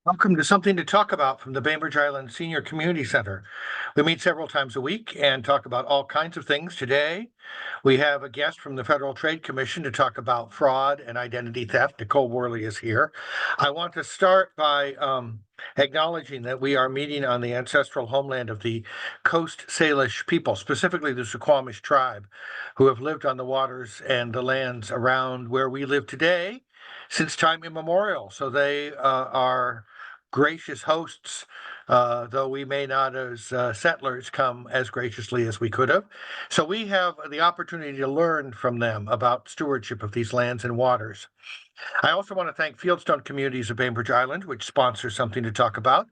Welcome to Something to Talk About from the Bainbridge Island Senior Community Center. We meet several times a week and talk about all kinds of things. Today, we have a guest from the Federal Trade Commission to talk about fraud and identity theft. Nicole Worley is here. I want to start by acknowledging that we are meeting on the ancestral homeland of the Coast Salish people, specifically the Suquamish tribe, who have lived on the waters and the lands around where we live today since time immemorial. So they are gracious hosts, though we may not as settlers come as graciously as we could have. So we have the opportunity to learn from them about stewardship of these lands and waters. I also want to thank Fieldstone Communities of Bainbridge Island, which sponsors Something to Talk About,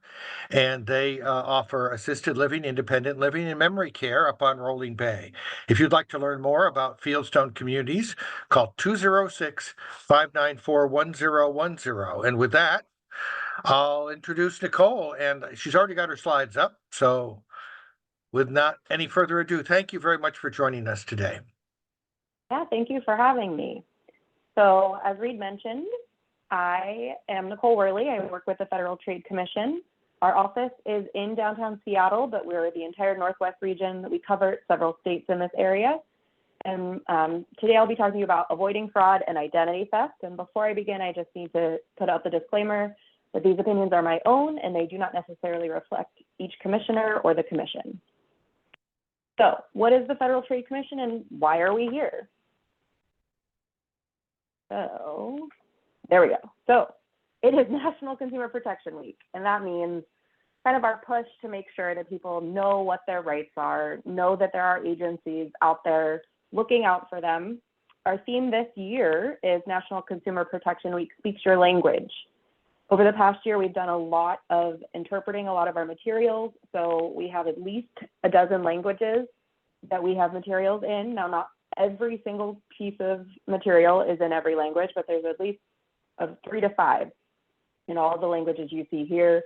and they offer assisted living, independent living, and memory care up on Rolling Bay. If you'd like to learn more about Fieldstone Communities, call 206-594-1010. And with that, I'll introduce Nicole, and she's already got her slides up. So with not any further ado, thank you very much for joining us today. Yeah, thank you for having me. So as Reed mentioned, I am Nicole Worley. I work with the Federal Trade Commission. Our office is in downtown Seattle, but we're the entire Northwest region. We cover several states in this area. And today I'll be talking about avoiding fraud and identity theft. And before I begin, I just need to put out the disclaimer that these opinions are my own and they do not necessarily reflect each commissioner or the commission. So what is the Federal Trade Commission and why are we here? So there we go. So it is National Consumer Protection Week, and that means kind of our push to make sure that people know what their rights are, know that there are agencies out there looking out for them. Our theme this year is National Consumer Protection Week Speaks Your Language. Over the past year, we've done a lot of interpreting a lot of our materials. So we have at least a dozen languages that we have materials in. Now, not every single piece of material is in every language, but there's at least 3 to 5 in all the languages you see here.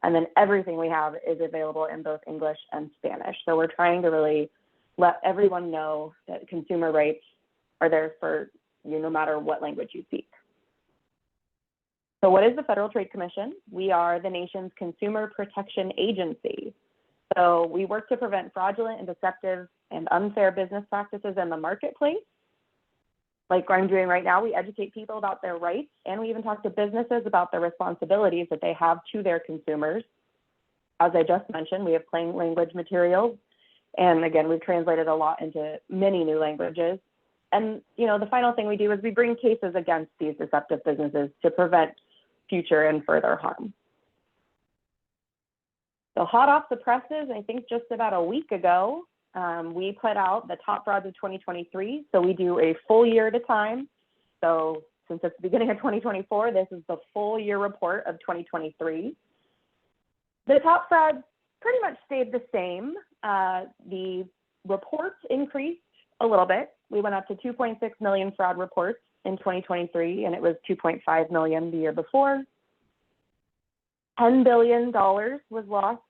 And then everything we have is available in both English and Spanish. So we're trying to really let everyone know that consumer rights are there for you no matter what language you speak. So what is the Federal Trade Commission? We are the nation's consumer protection agency. So we work to prevent fraudulent and deceptive and unfair business practices in the marketplace. Like I'm doing right now, we educate people about their rights, and we even talk to businesses about the responsibilities that they have to their consumers. As I just mentioned, we have plain language materials. And again, we've translated a lot into many new languages. And the final thing we do is we bring cases against these deceptive businesses to prevent future and further harm. So hot off the presses, I think just about a week ago, we put out the top frauds of 2023. So we do a full year at a time. So since it's the beginning of 2024, this is the full year report of 2023. The top frauds pretty much stayed the same. The reports increased a little bit. We went up to 2.6 million fraud reports in 2023, and it was 2.5 million the year before. $10 billion was lost,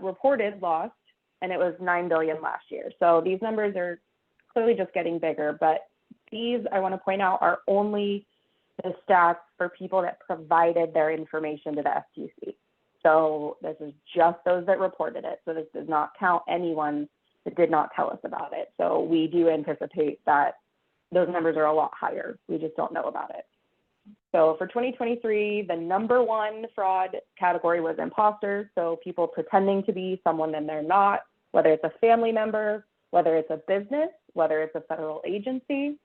reported lost, and it was $9 billion last year. So these numbers are clearly just getting bigger, but these, I want to point out, are only the stats for people that provided their information to the FTC. So this is just those that reported it. So this does not count anyone that did not tell us about it. So we do anticipate that those numbers are a lot higher. We just don't know about it. So for 2023, the #1 fraud category was imposters. So people pretending to be someone that they're not, whether it's a family member, whether it's a business, whether it's a federal agency.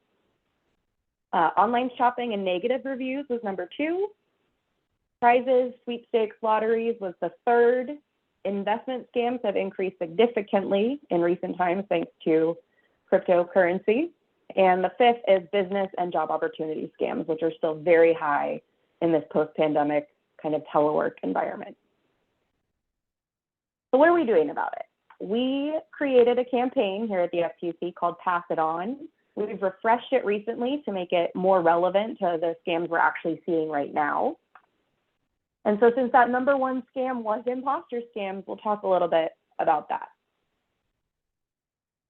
Online shopping and negative reviews was #2. Prizes, sweepstakes, lotteries was the 3rd. Investment scams have increased significantly in recent times thanks to cryptocurrency. And the 5th is business and job opportunity scams, which are still very high in this post-pandemic kind of telework environment. So what are we doing about it? We created a campaign here at the FTC called Pass It On. We've refreshed it recently to make it more relevant to the scams we're actually seeing right now. And so since that #1 scam was imposter scams, we'll talk a little bit about that.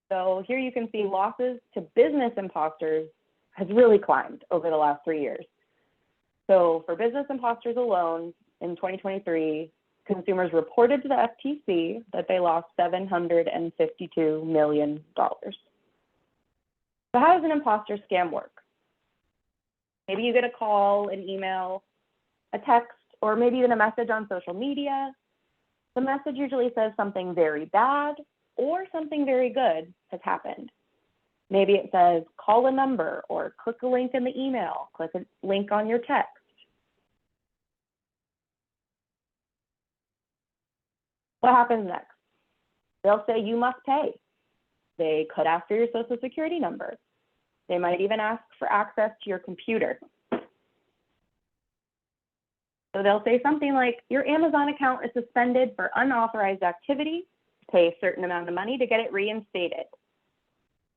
So here you can see losses to business imposters has really climbed over the last 3 years. So for business imposters alone, in 2023, consumers reported to the FTC that they lost $752 million. So how does an imposter scam work? Maybe you get a call, an email, a text, or maybe even a message on social media. The message usually says something very bad or something very good has happened. Maybe it says, call a number, or click a link in the email, click a link on your text. What happens next? They'll say you must pay. They could ask for your social security number. They might even ask for access to your computer. So they'll say something like, your Amazon account is suspended for unauthorized activity. Pay a certain amount of money to get it reinstated.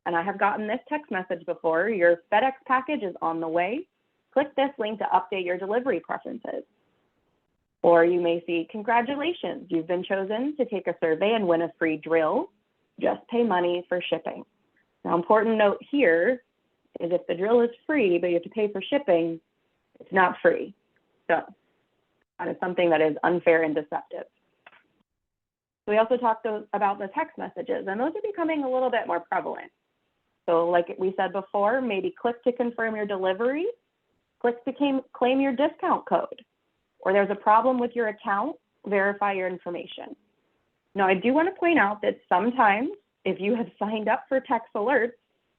And I have gotten this text message before, your FedEx package is on the way. Click this link to update your delivery preferences. Or you may see, congratulations, you've been chosen to take a survey and win a free drill. Just pay money for shipping. Now, important note here is if the drill is free, but you have to pay for shipping, it's not free. So that is something that is unfair and deceptive. We also talked about the text messages, and those are becoming a little bit more prevalent. So like we said before, maybe click to confirm your delivery, click to claim your discount code, or there's a problem with your account, verify your information. Now, I do want to point out that sometimes if you have signed up for text alerts,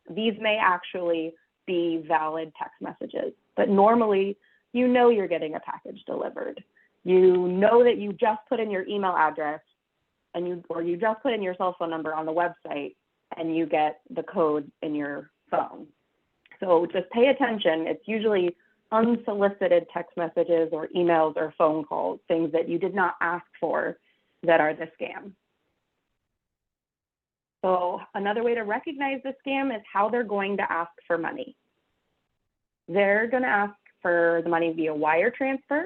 these may actually be valid text messages, but normally you know you're getting a package delivered. You know that you just put in your email address and you just put in your cell phone number on the website and you get the code in your phone. So just pay attention. It's usually unsolicited text messages or emails or phone calls, things that you did not ask for that are the scam. So another way to recognize the scam is how they're going to ask for money. They're going to ask for the money via wire transfer,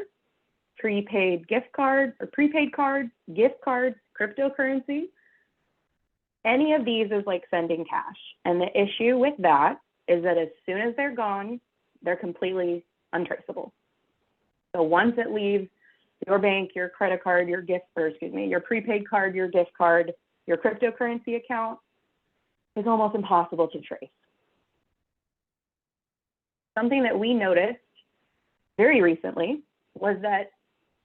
prepaid gift cards or prepaid cards, gift cards, cryptocurrency. Any of these is like sending cash. And the issue with that is that as soon as they're gone, they're completely untraceable. So once it leaves your bank, your credit card, your your prepaid card, your gift card, your cryptocurrency account, it's almost impossible to trace. Something that we noticed very recently was that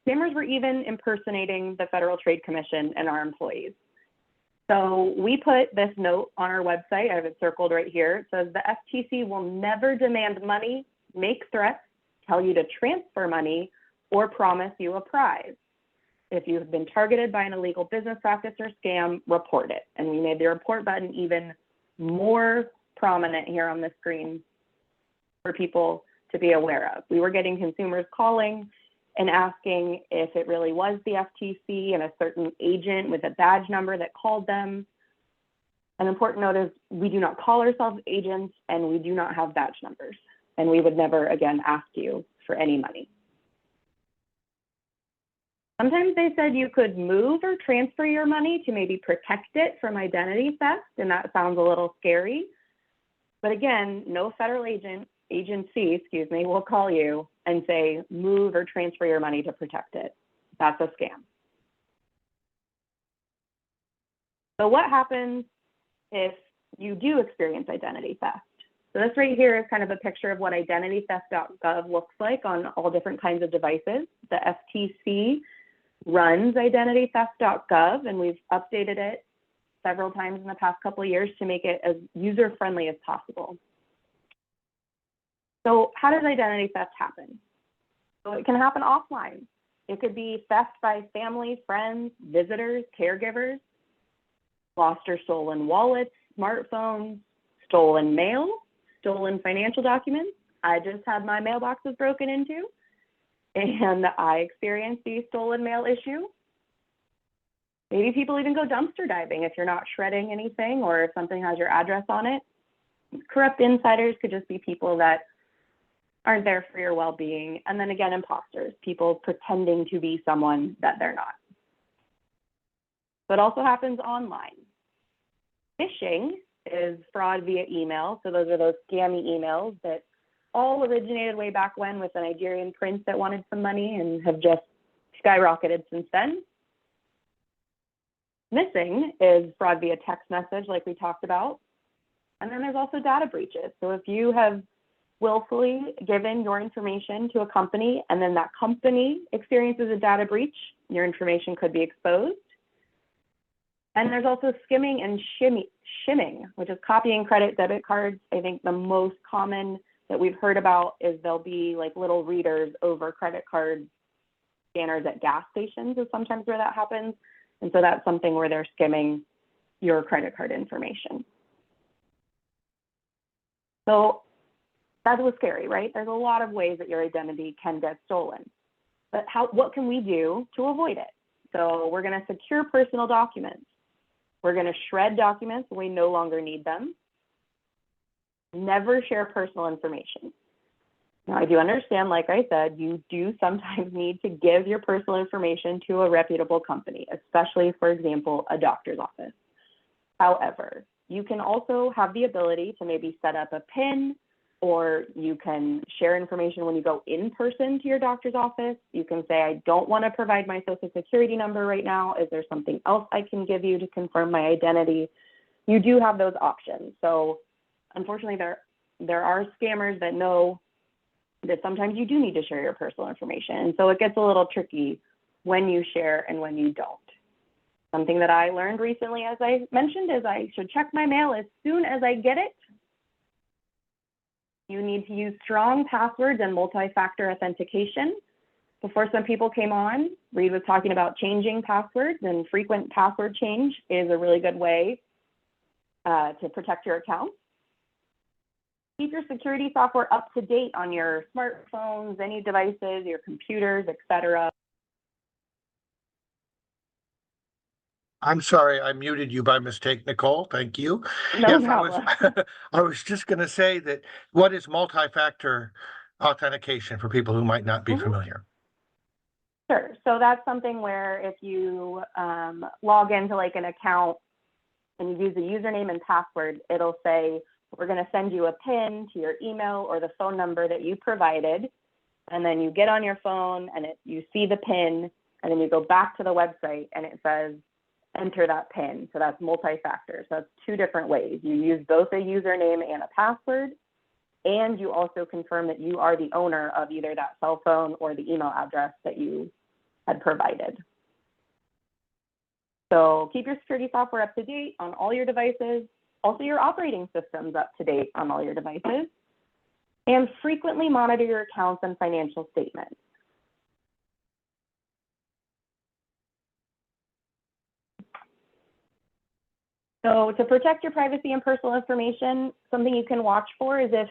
scammers were even impersonating the Federal Trade Commission and our employees. So we put this note on our website, I have it circled right here. It says the FTC will never demand money, make threats, tell you to transfer money, or promise you a prize. If you have been targeted by an illegal business practice or scam, report it. And we made the report button even more prominent here on the screen for people to be aware of. We were getting consumers calling and asking if it really was the FTC and a certain agent with a badge number that called them. An important note is we do not call ourselves agents and we do not have badge numbers. And we would never, again, ask you for any money. Sometimes they said you could move or transfer your money to maybe protect it from identity theft, and that sounds a little scary. But again, no federal agency will call you and say, move or transfer your money to protect it. That's a scam. So what happens if you do experience identity theft? So this right here is kind of a picture of what identitytheft.gov looks like on all different kinds of devices. The FTC runs identitytheft.gov, and we've updated it several times in the past couple of years to make it as user-friendly as possible. So how does identity theft happen? So it can happen offline. It could be theft by family, friends, visitors, caregivers, lost or stolen wallets, smartphones, stolen mail, stolen financial documents. I just had my mailboxes broken into, and I experienced the stolen mail issue. Maybe people even go dumpster diving if you're not shredding anything or if something has your address on it. Corrupt insiders could just be people that aren't there for your well-being. And then again, imposters, people pretending to be someone that they're not. But it also happens online. Phishing is fraud via email. So those are those scammy emails that all originated way back when with a Nigerian prince that wanted some money and have just skyrocketed since then. Missing is fraud via text message, like we talked about. And then there's also data breaches. So if you have willfully given your information to a company and then that company experiences a data breach, your information could be exposed. And there's also skimming and shimming, which is copying credit debit cards. I think the most common that we've heard about is there'll be like little readers over credit card scanners at gas stations is sometimes where that happens. And so that's something where they're skimming your credit card information. So that was scary, right? There's a lot of ways that your identity can get stolen. But what can we do to avoid it? So we're going to secure personal documents. We're going to shred documents when we no longer need them. Never share personal information. Now, I do understand, like I said, you do sometimes need to give your personal information to a reputable company, especially, for example, a doctor's office. However, you can also have the ability to maybe set up a PIN, or you can share information when you go in person to your doctor's office. You can say, I don't want to provide my social security number right now. Is there something else I can give you to confirm my identity? You do have those options. So unfortunately, there are scammers that know that sometimes you do need to share your personal information. And so it gets a little tricky when you share and when you don't. Something that I learned recently, as I mentioned, is I should check my mail as soon as I get it. You need to use strong passwords and multi-factor authentication. Before some people came on, Reed was talking about changing passwords, and frequent password change is a really good way to protect your account. Keep your security software up to date on your smartphones, any devices, your computers, etc. I'm sorry, I muted you by mistake, Nicole. Thank you. No Yes, problem. I was just going to say that what is multi-factor authentication for people who might not be familiar? Sure. So that's something where if you log into like an account and you use a username and password, it'll say, we're going to send you a PIN to your email or the phone number that you provided. And then you get on your phone and you see the PIN, and then you go back to the website and it says, enter that PIN. So that's multi-factor. So that's two different ways. You use both a username and a password, and you also confirm that you are the owner of either that cell phone or the email address that you had provided. So keep your security software up to date on all your devices, also your operating systems up to date on all your devices, and frequently monitor your accounts and financial statements. So to protect your privacy and personal information, something you can watch for is if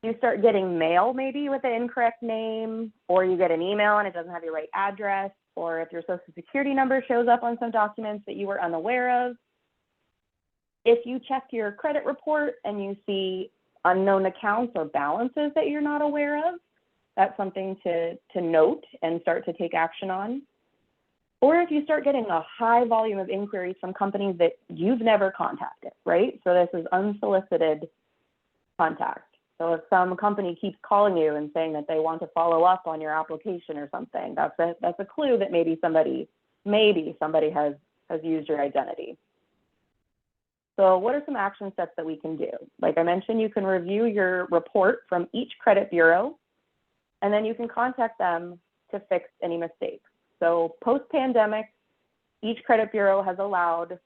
you start getting mail maybe with an incorrect name, or you get an email and it doesn't have your right address, or if your social security number shows up on some documents that you were unaware of. If you check your credit report and you see unknown accounts or balances that you're not aware of, that's something to note and start to take action on. Or if you start getting a high volume of inquiries from companies that you've never contacted, right? So this is unsolicited contact. So if some company keeps calling you and saying that they want to follow up on your application or something, that's a clue that maybe somebody has used your identity. So what are some action steps that we can do? Like I mentioned, you can review your report from each credit bureau, and then you can contact them to fix any mistakes. So post-pandemic, each credit bureau has allowed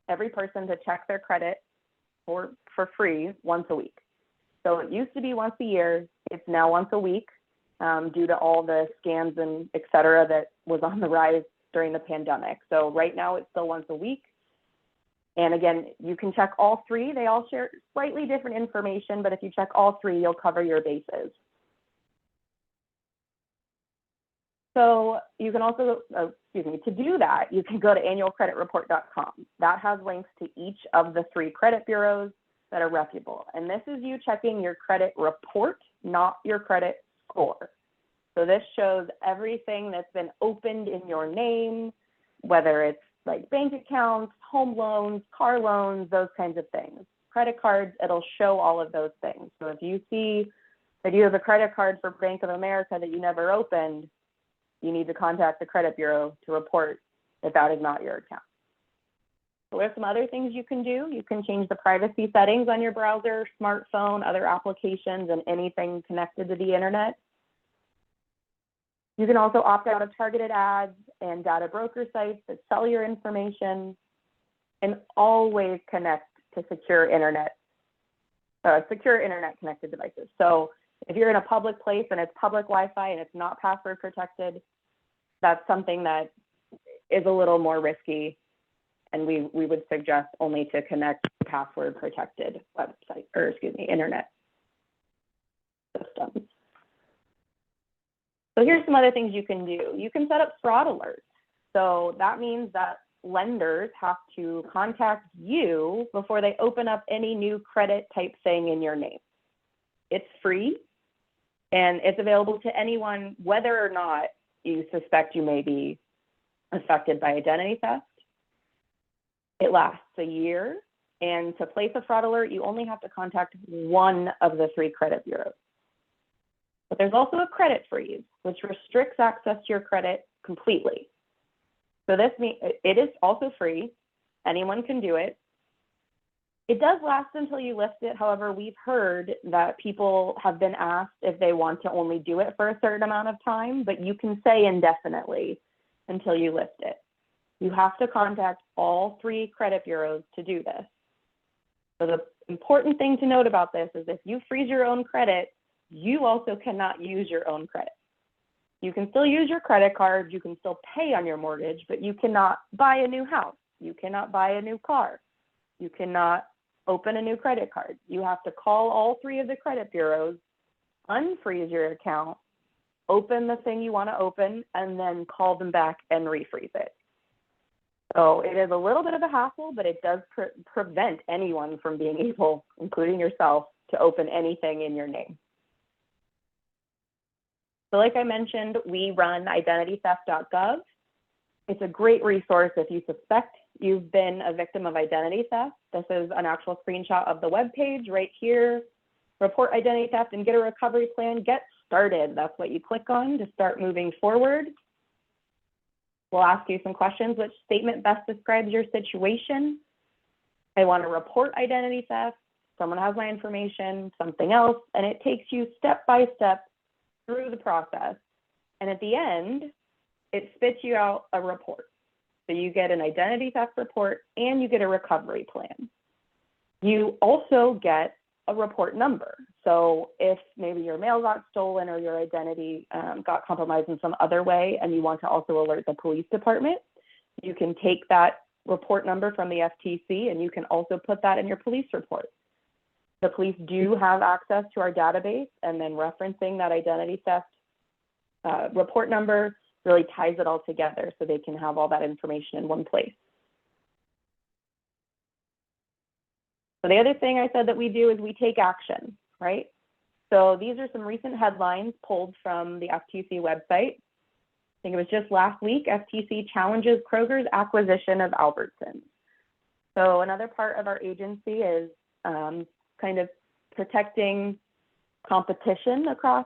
every person to check their credit for free once a week. So it used to be once a year. It's now once a week due to all the scams and et cetera that was on the rise during the pandemic. So right now it's still once a week. And again, you can check all three. They all share slightly different information, but if you check all three, you'll cover your bases. So you can also, to do that, you can go to annualcreditreport.com. That has links to each of the three credit bureaus that are reputable. And this is you checking your credit report, not your credit score. So this shows everything that's been opened in your name, whether it's like bank accounts, home loans, car loans, those kinds of things. Credit cards, it'll show all of those things. So if you see that you have a credit card for Bank of America that you never opened, you need to contact the credit bureau to report that that is not your account. So what are some other things you can do? You can change the privacy settings on your browser, smartphone, other applications, and anything connected to the internet. You can also opt out of targeted ads and data broker sites that sell your information, and always connect to secure internet connected devices. So if you're in a public place and it's public Wi-Fi and it's not password protected, that's something that is a little more risky, and we would suggest only to connect to password protected website, or excuse me, internet systems. So here's some other things you can do. You can set up fraud alerts. So that means that lenders have to contact you before they open up any new credit type thing in your name. It's free, and it's available to anyone, whether or not you suspect you may be affected by identity theft. It lasts a year, and to place a fraud alert, you only have to contact one of the 3 credit bureaus. But there's also a credit freeze, which restricts access to your credit completely. So this means it is also free. Anyone can do it. It does last until you lift it. However, we've heard that people have been asked if they want to only do it for a certain amount of time, but you can say indefinitely until you lift it. You have to contact all 3 credit bureaus to do this. So the important thing to note about this is if you freeze your own credit, you also cannot use your own credit. You can still use your credit card, you can still pay on your mortgage, but you cannot buy a new house, you cannot buy a new car, you cannot open a new credit card. You have to call all 3 of the credit bureaus, unfreeze your account, open the thing you want to open, and then call them back and refreeze it. So it is a little bit of a hassle, but it does prevent anyone from being able, including yourself, to open anything in your name. So like I mentioned, we run identitytheft.gov. It's a great resource if you suspect you've been a victim of identity theft. This is an actual screenshot of the web page right here. Report identity theft and get a recovery plan. Get started. That's what you click on to start moving forward. We'll ask you some questions. Which statement best describes your situation? I want to report identity theft. Someone has my information, something else, and it takes you step by step through the process. And at the end, it spits you out a report. So you get an identity theft report and you get a recovery plan. You also get a report number. So if maybe your mail got stolen or your identity got compromised in some other way and you want to also alert the police department, you can take that report number from the FTC and you can also put that in your police report. The police do have access to our database, and then referencing that identity theft report number really ties it all together so they can have all that information in one place. So the other thing I said that we do is we take action, right? So these are some recent headlines pulled from the FTC website. I think it was just last week, FTC challenges Kroger's acquisition of Albertsons. So another part of our agency is kind of protecting competition across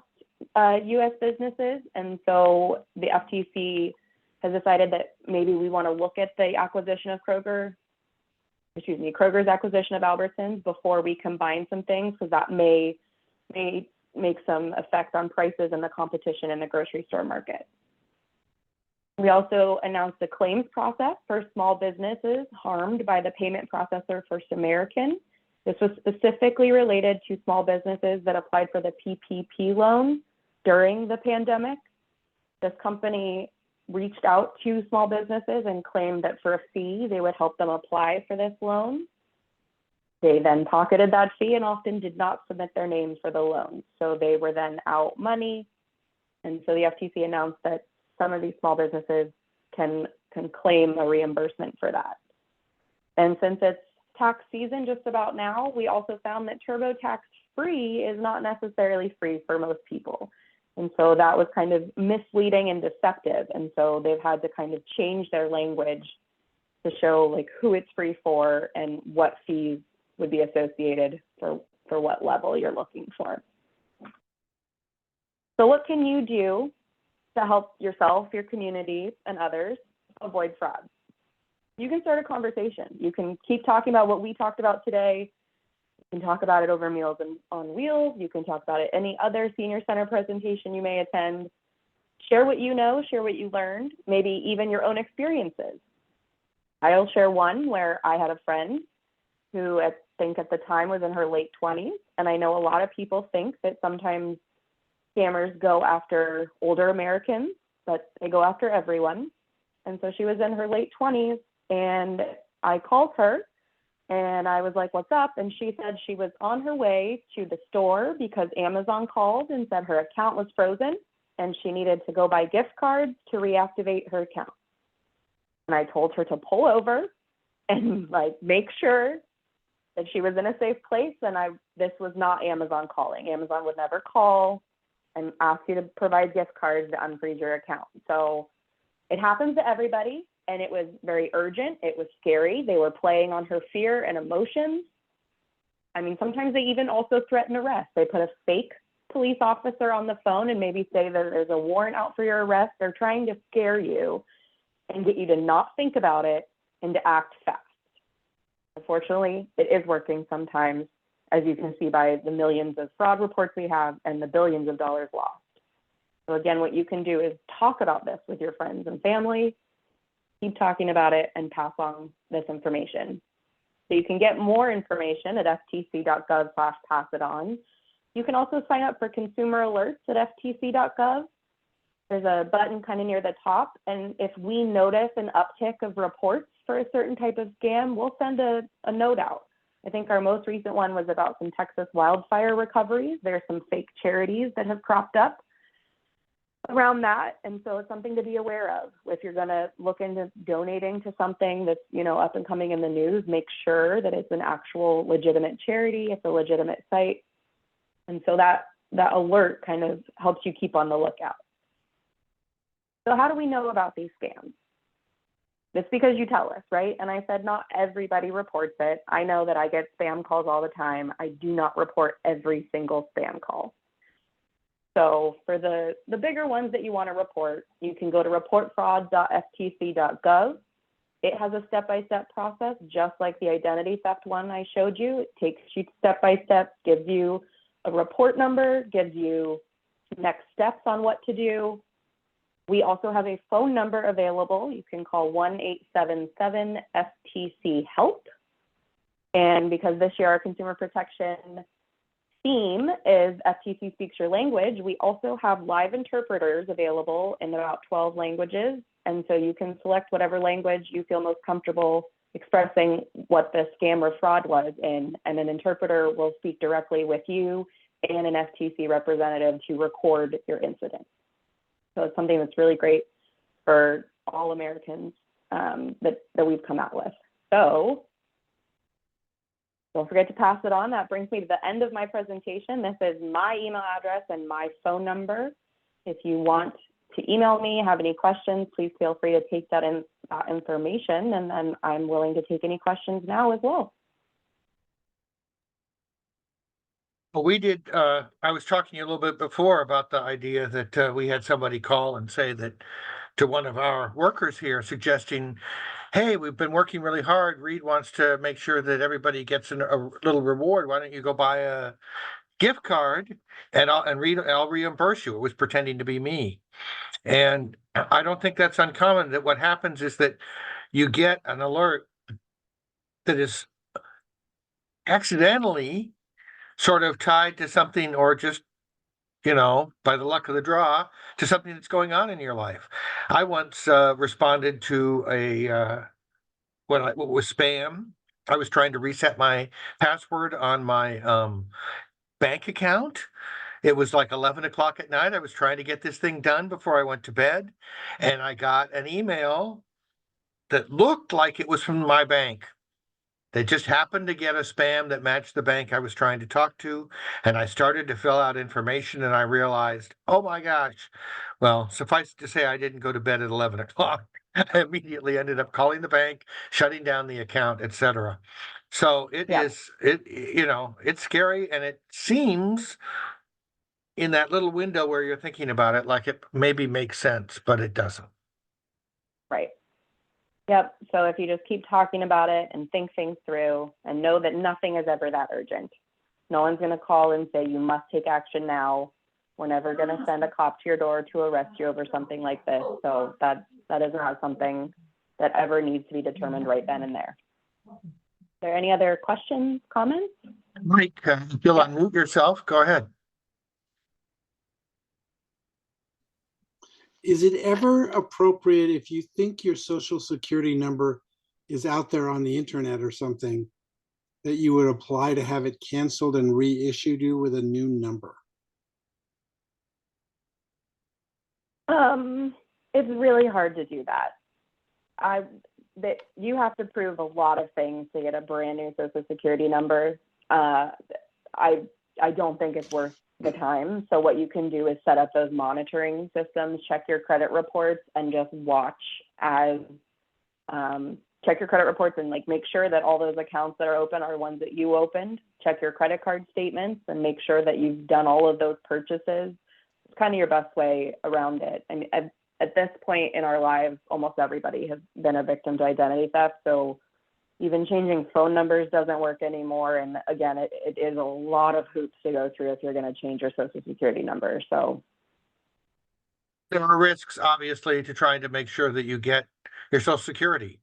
U.S. businesses. And so the FTC has decided that maybe we want to look at the acquisition of Kroger's acquisition of Albertsons before we combine some things, because that may make some effect on prices and the competition in the grocery store market. We also announced a claims process for small businesses harmed by the payment processor First American. This was specifically related to small businesses that applied for the PPP loan during the pandemic. This company reached out to small businesses and claimed that for a fee, they would help them apply for this loan. They then pocketed that fee and often did not submit their names for the loan. So they were then out money. And so the FTC announced that some of these small businesses can claim a reimbursement for that. And since it's tax season just about now, we also found that TurboTax free is not necessarily free for most people. And so that was kind of misleading and deceptive. And so they've had to kind of change their language to show like who it's free for and what fees would be associated for what level you're looking for. So what can you do to help yourself, your community, and others avoid fraud. You can start a conversation. You can keep talking about what we talked about today. You can talk about it over Meals on Wheels. You can talk about it any other senior center presentation you may attend. Share what you know, share what you learned, maybe even your own experiences. I'll share one where I had a friend who I think at the time was in her late 20s. And I know a lot of people think that sometimes scammers go after older Americans, but they go after everyone. And so she was in her late 20s, and I called her and I was like, what's up? And she said she was on her way to the store because Amazon called and said her account was frozen and she needed to go buy gift cards to reactivate her account. And I told her to pull over and like make sure that she was in a safe place. And this was not Amazon calling. Amazon would never call and ask you to provide gift cards to unfreeze your account. So it happens to everybody, and it was very urgent. It was scary. They were playing on her fear and emotions. I mean, sometimes they even also threaten arrest. They put a fake police officer on the phone and maybe say that there's a warrant out for your arrest. They're trying to scare you and get you to not think about it and to act fast. Unfortunately, it is working sometimes, as you can see by the millions of fraud reports we have and the billions of dollars lost. So again, what you can do is talk about this with your friends and family, keep talking about it, and pass on this information. So you can get more information at ftc.gov/pass-it-on. You can also sign up for consumer alerts at ftc.gov. There's a button kind of near the top, and if we notice an uptick of reports for a certain type of scam, we'll send a note out. I think our most recent one was about some Texas wildfire recoveries. There are some fake charities that have cropped up around that, and so it's something to be aware of. If you're going to look into donating to something that's, you know, up and coming in the news, make sure that it's an actual legitimate charity, it's a legitimate site, and so that alert kind of helps you keep on the lookout. So how do we know about these scams? It's because you tell us, right? And I said not everybody reports it. I know that I get spam calls all the time. I do not report every single spam call. So for the bigger ones that you want to report, you can go to reportfraud.ftc.gov. It has a step-by-step process, just like the identity theft one I showed you. It takes you step-by-step, gives you a report number, gives you next steps on what to do. We also have a phone number available. You can call 1-877-FTC-HELP. And because this year our consumer protection theme is FTC Speaks Your Language, we also have live interpreters available in about 12 languages. And so you can select whatever language you feel most comfortable expressing what the scam or fraud was in, and an interpreter will speak directly with you and an FTC representative to record your incident. So it's something that's really great for all Americans that we've come out with. So don't forget to pass it on. That brings me to the end of my presentation. This is my email address and my phone number. If you want to email me, have any questions, please feel free to take that information, and then I'm willing to take any questions now as well. Well, we did, I was talking to you a little bit before about the idea that we had somebody call and say that to one of our workers here, suggesting, hey, we've been working really hard. Reed wants to make sure that everybody gets a little reward. Why don't you go buy a gift card and I'll reimburse you. It was pretending to be me. And I don't think that's uncommon, that what happens is that you get an alert that is accidentally sort of tied to something, or just, you know, by the luck of the draw, to something that's going on in your life. I once responded to what was spam. I was trying to reset my password on my bank account. It was like 11 o'clock at night. I was trying to get this thing done before I went to bed, and I got an email that looked like it was from my bank. They just happened to get a spam that matched the bank I was trying to talk to. And I started to fill out information, and I realized, oh my gosh. Well, suffice it to say, I didn't go to bed at 11 o'clock. I immediately ended up calling the bank, shutting down the account, etc. So it's scary, and it seems in that little window where you're thinking about it, like it maybe makes sense, but it doesn't. Right. Yep. So if you just keep talking about it and think things through and know that nothing is ever that urgent. No one's going to call and say you must take action now. We're never going to send a cop to your door to arrest you over something like this. So that is not something that ever needs to be determined right then and there. Are there any other questions, comments? Mike, if you'll unmute yourself, go ahead. Is it ever appropriate if you think your social security number is out there on the internet or something, that you would apply to have it canceled and reissued you with a new number? It's really hard to do that. You have to prove a lot of things to get a brand new social security number. I don't think it's worth the time. So what you can do is set up those monitoring systems, check your credit reports, and just watch as check your credit reports and like make sure that all those accounts that are open are ones that you opened. Check your credit card statements and make sure that you've done all of those purchases. It's kind of your best way around it. I mean, at this point in our lives, almost everybody has been a victim to identity theft. So even changing phone numbers doesn't work anymore. And again, it is a lot of hoops to go through if you're going to change your social security number. So there are risks, obviously, to trying to make sure that you get your social security.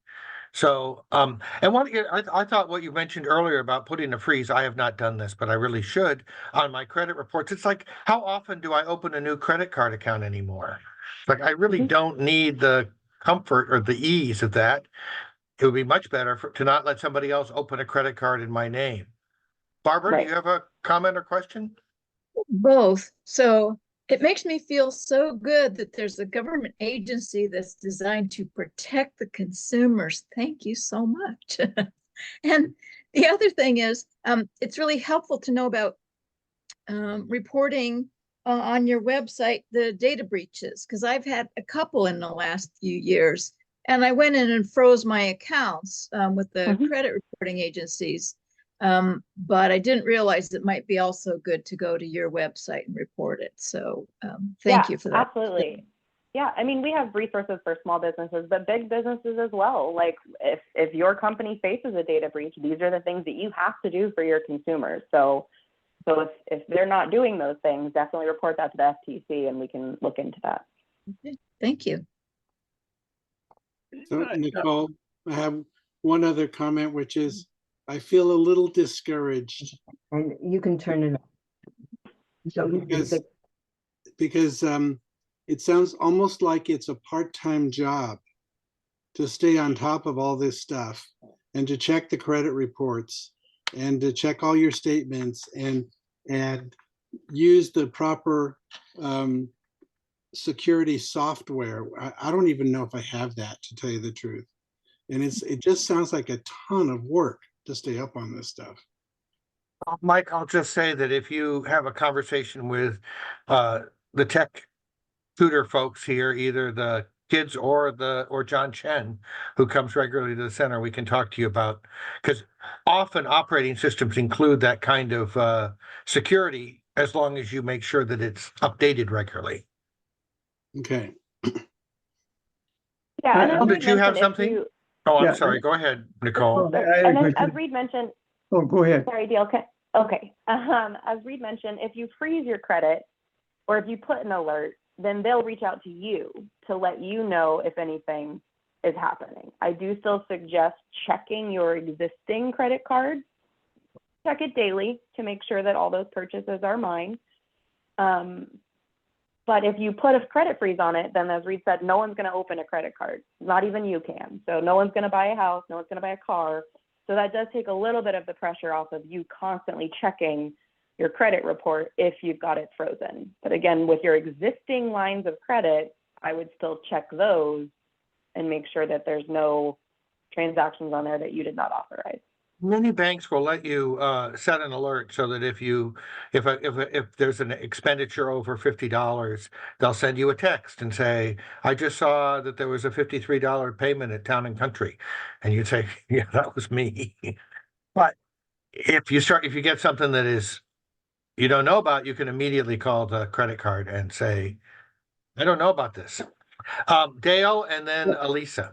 So, and I thought what you mentioned earlier about putting a freeze, I have not done this, but I really should on my credit reports. It's like, how often do I open a new credit card account anymore? Like, I really don't need the comfort or the ease of that. It would be much better to not let somebody else open a credit card in my name. Barbara, Right. do you have a comment or question? Both. So it makes me feel so good that there's a government agency that's designed to protect the consumers. Thank you so much. And the other thing is, it's really helpful to know about reporting on your website the data breaches, because I've had a couple in the last few years. And I went in and froze my accounts with the credit reporting agencies. But I didn't realize it might be also good to go to your website and report it. So thank you for that. Absolutely. Yeah, I mean, we have resources for small businesses, but big businesses as well. Like if your company faces a data breach, these are the things that you have to do for your consumers. So if they're not doing those things, definitely report that to the FTC and we can look into that. Okay. Thank you. So Nicole, I have one other comment, which is I feel a little discouraged. And you can turn it on. So because it sounds almost like it's a part-time job to stay on top of all this stuff and to check the credit reports and to check all your statements and use the proper security software. I don't even know if I have that, to tell you the truth. And it just sounds like a ton of work to stay up on this stuff. Mike, I'll just say that if you have a conversation with the tech tutor folks here, either the kids or John Chen, who comes regularly to the center, we can talk to you about, because often operating systems include that kind of security as long as you make sure that it's updated regularly. Okay. Yeah. And did you have something? Oh, I'm sorry. Go ahead, Nicole. And then, as Reed mentioned. Oh, go ahead. Sorry, Dale. Okay. As Reed mentioned, if you freeze your credit or if you put an alert, then they'll reach out to you to let you know if anything is happening. I do still suggest checking your existing credit card. Check it daily to make sure that all those purchases are mine. But if you put a credit freeze on it, then as Reed said, no one's going to open a credit card. Not even you can. So no one's going to buy a house. No one's going to buy a car. So that does take a little bit of the pressure off of you constantly checking your credit report if you've got it frozen. But again, with your existing lines of credit, I would still check those and make sure that there's no transactions on there that you did not authorize. Many banks will let you set an alert so that if there's an expenditure over $50, they'll send you a text and say, "I just saw that there was a $53 payment at Town and Country," and you'd say, "Yeah, that was me." But if you get something that is, you don't know about, you can immediately call the credit card and say, I don't know about this. Dale and then Elisa.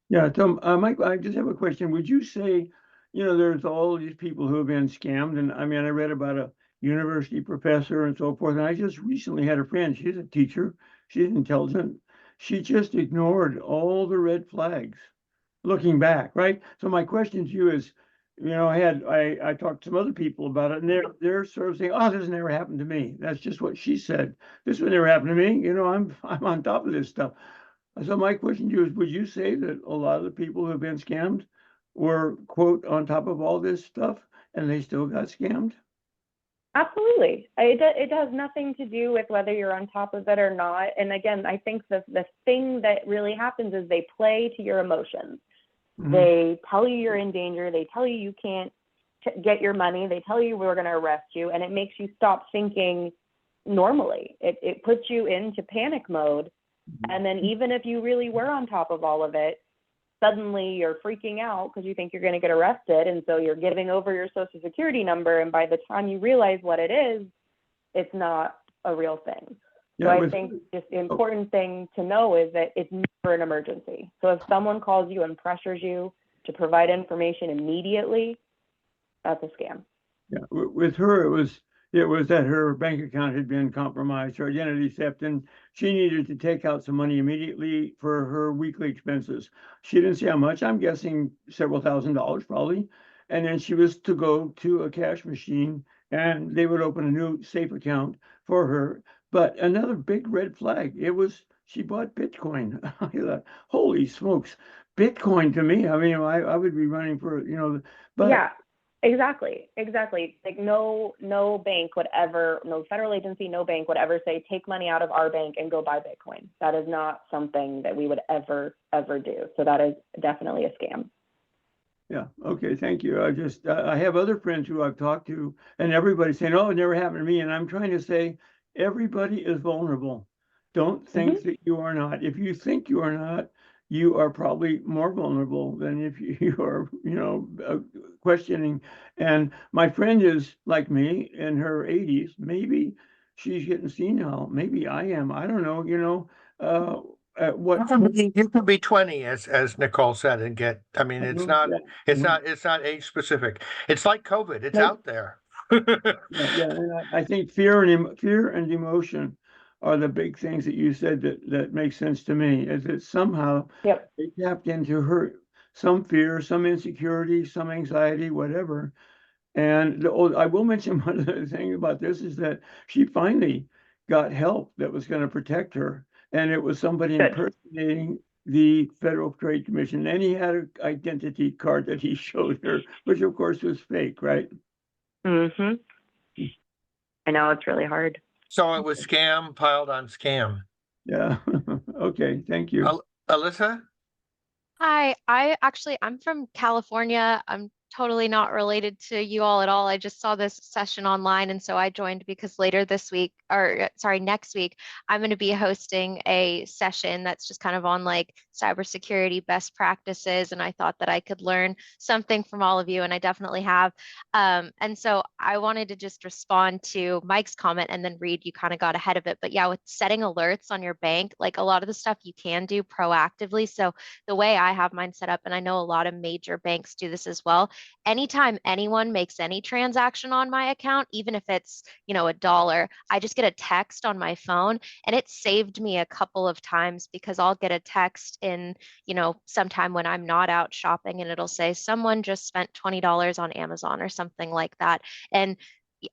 Yeah, Tom, Mike, I just have a question. Would you say, there's all these people who have been scammed, and I mean, I read about a university professor and so forth, and I just recently had a friend, she's a teacher, she's intelligent. She just ignored all the red flags looking back, right? So my question to you is, I talked to some other people about it, and they're sort of saying, "Oh, this has never happened to me." That's just what she said. This would never happen to me. I'm on top of this stuff. So my question to you is, would you say that a lot of the people who have been scammed were, quote, on top of all this stuff and they still got scammed? Absolutely. It has nothing to do with whether you're on top of it or not. And again, I think the thing that really happens is they play to your emotions. Mhm. They tell you you're in danger. They tell you can't get your money. They tell you we're going to arrest you. And it makes you stop thinking normally. It puts you into panic mode. And then even if you really were on top of all of it, suddenly you're freaking out because you think you're going to get arrested. And so you're giving over your social security number. And by the time you realize what it is, it's not a real thing. So I think just the important thing to know is that it's never an emergency. So if someone calls you and pressures you to provide information immediately, that's a scam. Yeah, with her, it was that her bank account had been compromised, her identity theft, and she needed to take out some money immediately for her weekly expenses. She didn't say how much. I'm guessing several $1,000s probably. And then she was to go to a cash machine and they would open a new safe account for her. But another big red flag, she bought Bitcoin. I thought, holy smokes, Bitcoin to me. I mean, I would be running for, but yeah, exactly. Like no bank would ever, no federal agency, no bank would ever say, take money out of our bank and go buy Bitcoin. That is not something that we would ever do. So that is definitely a scam. Yeah. Okay. Thank you. I have other friends who I've talked to, and everybody's saying, "Oh, it never happened to me." And I'm trying to say, everybody is vulnerable. Don't think that you are not. If you think you are not, you are probably more vulnerable than if you are, questioning. And my friend is like me in her 80s. Maybe she's getting senile. Maybe I am. I don't know. What? You can be 20, as Nicole said, and get, I mean, it's not age specific. It's like COVID, it's out there. Yeah, and I think fear and emotion are the big things that you said that make sense to me. Is that somehow Yep. they tapped into her some fear, some insecurity, some anxiety, whatever. And I will mention one other thing about this is that she finally got help that was going to protect her, and it was somebody Good. impersonating the Federal Trade Commission, and he had an identity card that he showed her, which of course was fake, right? Mm-hmm. I know, it's really hard. So it was scam piled on scam. Yeah. Okay. Thank you. Alyssa? Hi, I'm from California. I'm totally not related to you all at all. I just saw this session online, and so I joined because later this week, or sorry, next week, I'm going to be hosting a session that's just kind of on like cybersecurity best practices, and I thought that I could learn something from all of you, and I definitely have. And so I wanted to just respond to Mike's comment, and then Reed, you kind of got ahead of it. But yeah, with setting alerts on your bank, like a lot of the stuff you can do proactively. So the way I have mine set up, and I know a lot of major banks do this as well, anytime anyone makes any transaction on my account, even if it's, $1, I just get a text on my phone, and it saved me a couple of times because I'll get a text in, sometime when I'm not out shopping, and it'll say someone just spent $20 on Amazon or something like that. And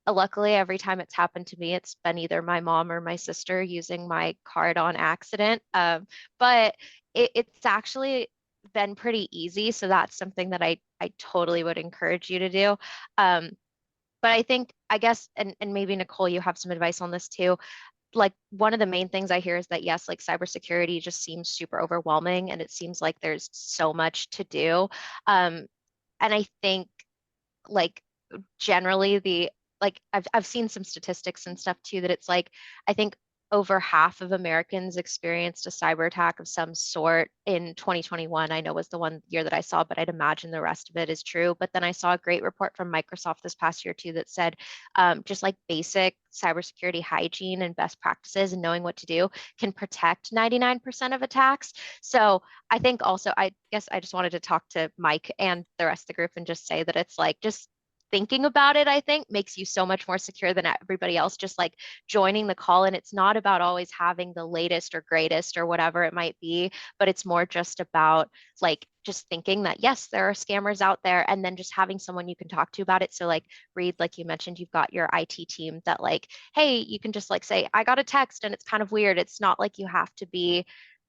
luckily, every time it's happened to me, it's been either my mom or my sister using my card on accident. But it's actually been pretty easy. So that's something that I totally would encourage you to do. But I guess, and maybe Nicole, you have some advice on this too. Like one of the main things I hear is that yes, like cybersecurity just seems super overwhelming, and it seems like there's so much to do. And I think like generally like I've seen some statistics and stuff too, that it's like I think over half of Americans experienced a cyber attack of some sort in 2021. I know was the one year that I saw, but I'd imagine the rest of it is true. But then I saw a great report from Microsoft this past year too that said just like basic cybersecurity hygiene and best practices and knowing what to do can protect 99% of attacks. So I think also, I guess I just wanted to talk to Mike and the rest of the group and just say that it's like just thinking about it, I think, makes you so much more secure than everybody else. Just like joining the call. And it's not about always having the latest or greatest or whatever it might be, but it's more just about like just thinking that, yes, there are scammers out there, and then just having someone you can talk to about it. So like Reed, like you mentioned, you've got your IT team that like, hey, you can just like say, I got a text and it's kind of weird. It's not like you have to be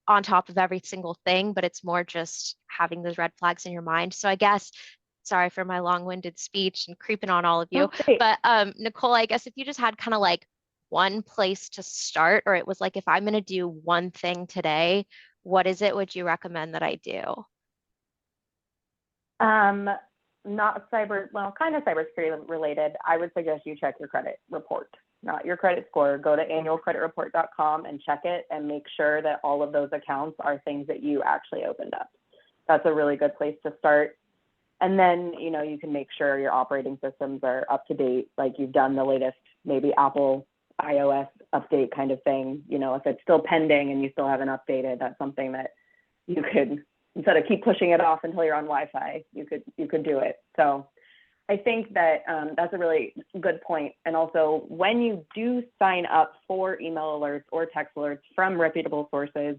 on top of every single thing, but it's more just having those red flags in your mind. So I guess, sorry for my long-winded speech and creeping on all of you, Great. but Nicole, I guess if you just had kind of like one place to start, or it was like, if I'm going to do one thing today, what is it would you recommend that I do? Not cyber, well, kind of cybersecurity related. I would suggest you check your credit report, not your credit score. Go to annualcreditreport.com and check it and make sure that all of those accounts are things that you actually opened up. That's a really good place to start. And then, you know, you can make sure your operating systems are up to date, like you've done the latest, maybe Apple iOS update kind of thing. You know, if it's still pending and you still haven't updated, that's something that you could, instead of keep pushing it off until you're on Wi-Fi, you could do it. So I think that that's a really good point. And also, when you do sign up for email alerts or text alerts from reputable sources,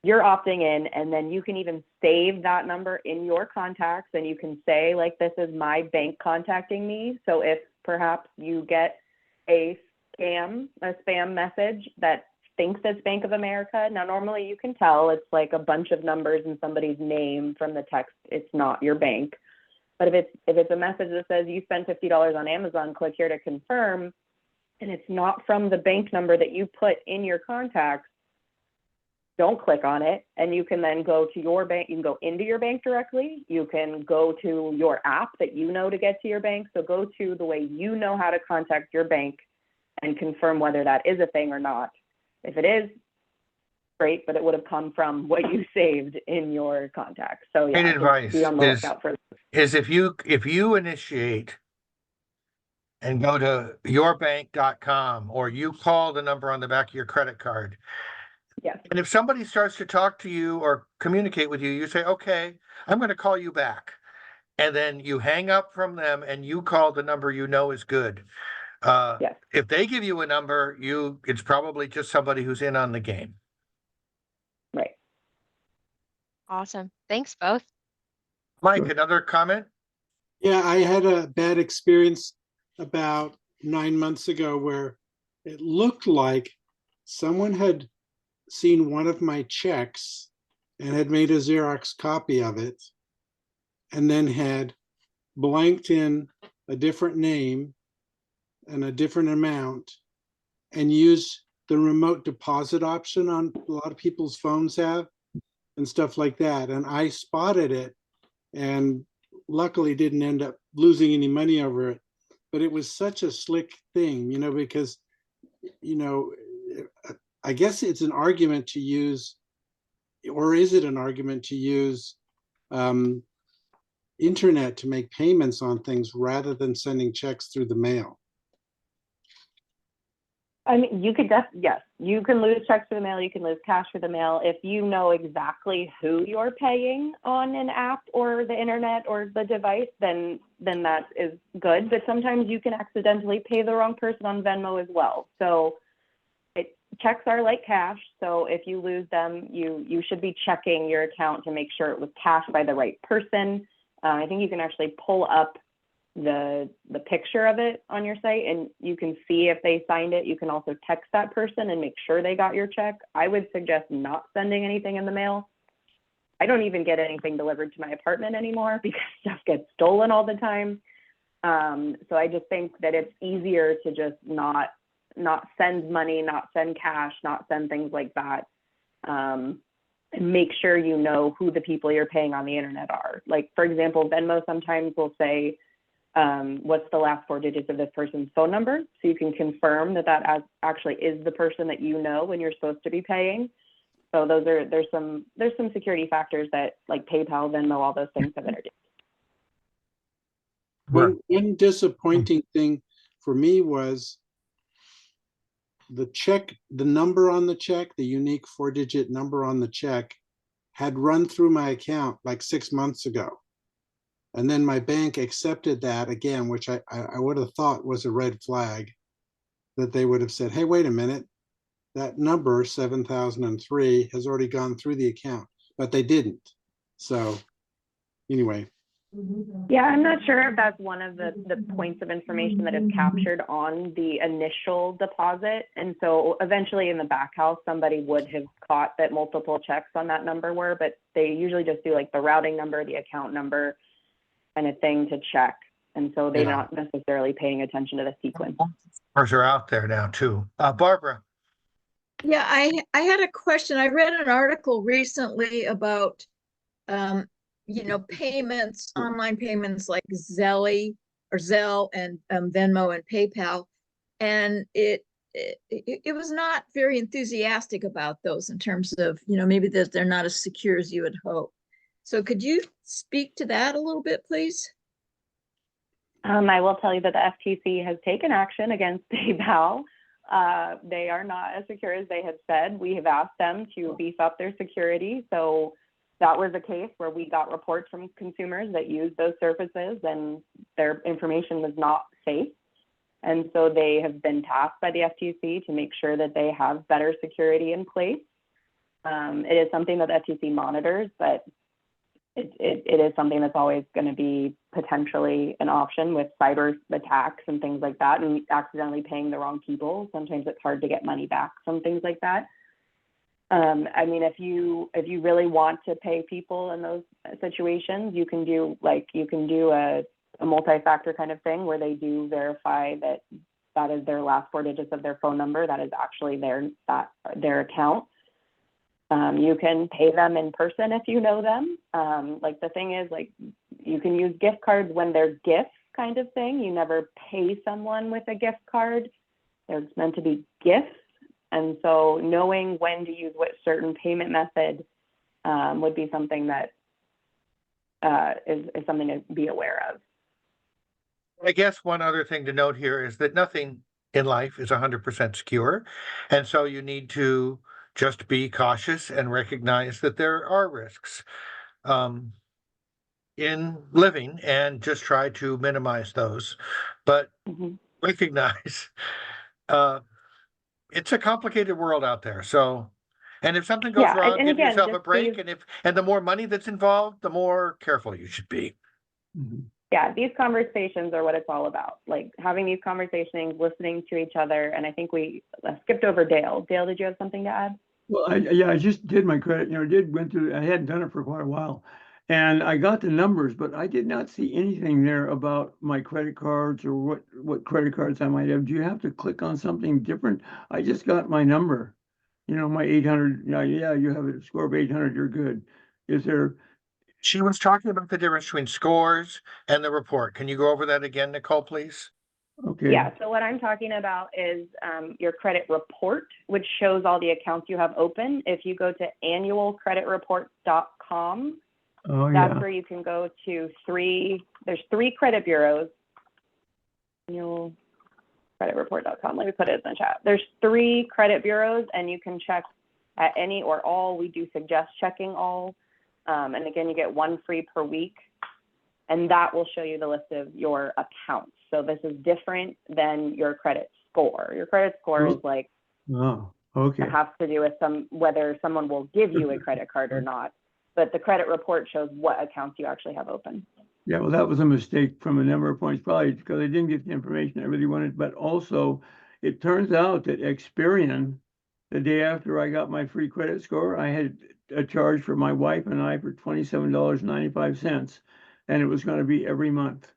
you're opting in, and then you can even save that number in your contacts, and you can say, like, this is my bank contacting me. So if perhaps you get a spam message that thinks it's Bank of America, now normally you can tell it's like a bunch of numbers and somebody's name from the text. It's not your bank. But if it's a message that says you spent $50 on Amazon, click here to confirm, and it's not from the bank number that you put in your contacts, don't click on it. And you can then go to your bank. You can go into your bank directly. You can go to your app that you know to get to your bank. So go to the way you know how to contact your bank and confirm whether that is a thing or not. If it is, great, but it would have come from what you saved in your contacts. So yeah, Great advice be on the lookout for is if you initiate and go to yourbank.com, or you call the number on the back of your credit card. Yes. And if somebody starts to talk to you or communicate with you, you say, okay, I'm going to call you back. And then you hang up from them and you call the number you know is good. Yes. If they give you a number, it's probably just somebody who's in on the game. Right. Awesome. Thanks both. Mike, another comment? Yeah, I had a bad experience about 9 months ago where it looked like someone had seen one of my checks and had made a Xerox copy of it, and then had blanked in a different name and a different amount, and used the remote deposit option on a lot of people's phones have and stuff like that. And I spotted it and luckily didn't end up losing any money over it. But it was such a slick thing, you know, because, you know, I guess it's an argument to use, or is it an argument to use internet to make payments on things rather than sending checks through the mail? I mean, you could yes, you can lose checks for the mail, you can lose cash for the mail. If you know exactly who you're paying on an app or the internet or the device, then that is good. But sometimes you can accidentally pay the wrong person on Venmo as well. So checks are like cash. So if you lose them, you should be checking your account to make sure it was cashed by the right person. I think you can actually pull up the picture of it on your site and you can see if they signed it. You can also text that person and make sure they got your check. I would suggest not sending anything in the mail. I don't even get anything delivered to my apartment anymore because stuff gets stolen all the time. So I just think that it's easier to just not send money, not send cash, not send things like that. And make sure you know who the people you're paying on the internet are. Like, for example, Venmo sometimes will say, what's the last 4 digits of this person's phone number, so you can confirm that actually is the person that you know when you're supposed to be paying. So there's some security factors that like PayPal, Venmo, all those things have introduced. One disappointing thing for me was the check, the number on the check, the unique 4-digit number on the check had run through my account like 6 months ago. And then my bank accepted that again, which I would have thought was a red flag, that they would have said, hey, wait a minute, that number 7003 has already gone through the account, but they didn't. So anyway. Yeah, I'm not sure if that's one of the points of information that is captured on the initial deposit. And so eventually in the back house, somebody would have caught that multiple checks on that number were, but they usually just do like the routing number, the account number kind of thing to check. And so they're not necessarily paying attention to the sequence. Numbers are out there now too. Barbara. Yeah, I had a question. I read an article recently about, payments, online payments like Zelle and Venmo and PayPal. And it was not very enthusiastic about those in terms of, maybe that they're not as secure as you would hope. So could you speak to that a little bit, please? I will tell you that the FTC has taken action against PayPal. They are not as secure as they had said. We have asked them to beef up their security. So that was a case where we got reports from consumers that used those services and their information was not safe. And so they have been tasked by the FTC to make sure that they have better security in place. It is something that the FTC monitors, but it is something that's always going to be potentially an option with cyber attacks and things like that, and accidentally paying the wrong people. Sometimes it's hard to get money back from things like that. I mean, if you really want to pay people in those situations, you can do a multi-factor kind of thing where they do verify that is their last 4 digits of their phone number. That is actually their account. You can pay them in person if you know them. Like the thing is, like, you can use gift cards when they're gifts kind of thing. You never pay someone with a gift card. They're meant to be gifts. And so knowing when to use what certain payment method would be something that is something to be aware of. I guess one other thing to note here is that nothing in life is 100% secure. And so you need to just be cautious and recognize that there are risks in living and just try to minimize those. But recognize it's a complicated world out there. So, and if something goes wrong, give yourself a break. And the more money that's involved, the more careful you should be. Yeah, these conversations are what it's all about. Like having these conversations, listening to each other. And I think we skipped over Dale. Dale, did you have something to add? Well, I just did my credit, I hadn't done it for quite a while. And I got the numbers, but I did not see anything there about my credit cards or what credit cards I might have. Do you have to click on something different? I just got my number, my 800. Yeah, you have a score of 800. You're good. Is there? She was talking about the difference between scores and the report. Can you go over that again, Nicole, please? Okay. Yeah, so what I'm talking about is your credit report, which shows all the accounts you have open. If you go to annualcreditreport.com, that's where you can go to there's 3 credit bureaus. Annualcreditreport.com, let me put it in the chat. There's 3 credit bureaus and you can check at any or all. We do suggest checking all. And again, you get 1 free per week. And that will show you the list of your accounts. So this is different than your credit score. Your credit score is like, it has to do with whether someone will give you a credit card or not. But the credit report shows what accounts you actually have open. Yeah, well, that was a mistake from a number of points, probably because I didn't get the information I really wanted. But also, it turns out that Experian, the day after I got my free credit score, I had a charge for my wife and I for $27.95. And it was going to be every month.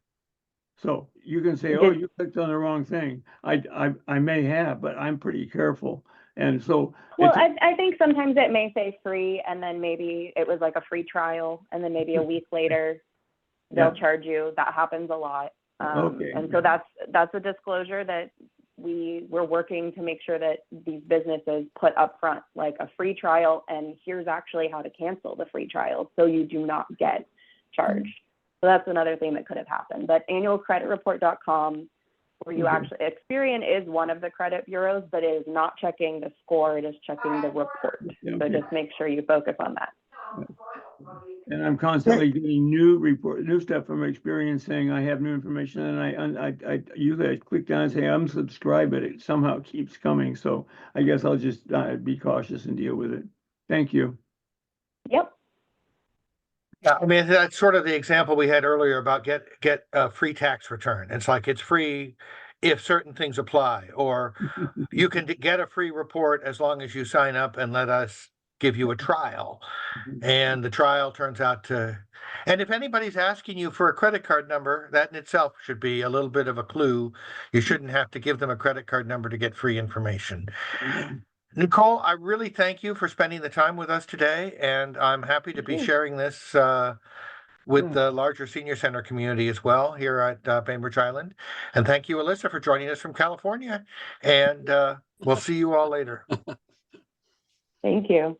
So you can say, oh, you clicked on the wrong thing. I may have, but I'm pretty careful. And so. Well, I think sometimes it may say free, and then maybe it was like a free trial, and then maybe a week later they'll charge you. That happens a lot. Okay. And so that's a disclosure that we're working to make sure that these businesses put up front, like a free trial, and here's actually how to cancel the free trial so you do not get charged. So that's another thing that could have happened. But annualcreditreport.com, where you actually, Experian is one of the credit bureaus, but it is not checking the score, it is checking the report. So just make sure you focus on that. And I'm constantly getting new stuff from Experian saying I have new information, and I usually I click down and say unsubscribe, but it somehow keeps coming. So I guess I'll just be cautious and deal with it. Thank you. Yep. Yeah, I mean, that's sort of the example we had earlier about get a free tax return. It's like it's free if certain things apply, or you can get a free report as long as you sign up and let us give you a trial. And the trial turns out to, and if anybody's asking you for a credit card number, that in itself should be a little bit of a clue. You shouldn't have to give them a credit card number to get free information. Nicole, I really thank you for spending the time with us today, and I'm happy to be sharing this with the larger senior center community as well here at Bainbridge Island. And thank you, Alyssa, for joining us from California. And we'll see you all later. Thank you.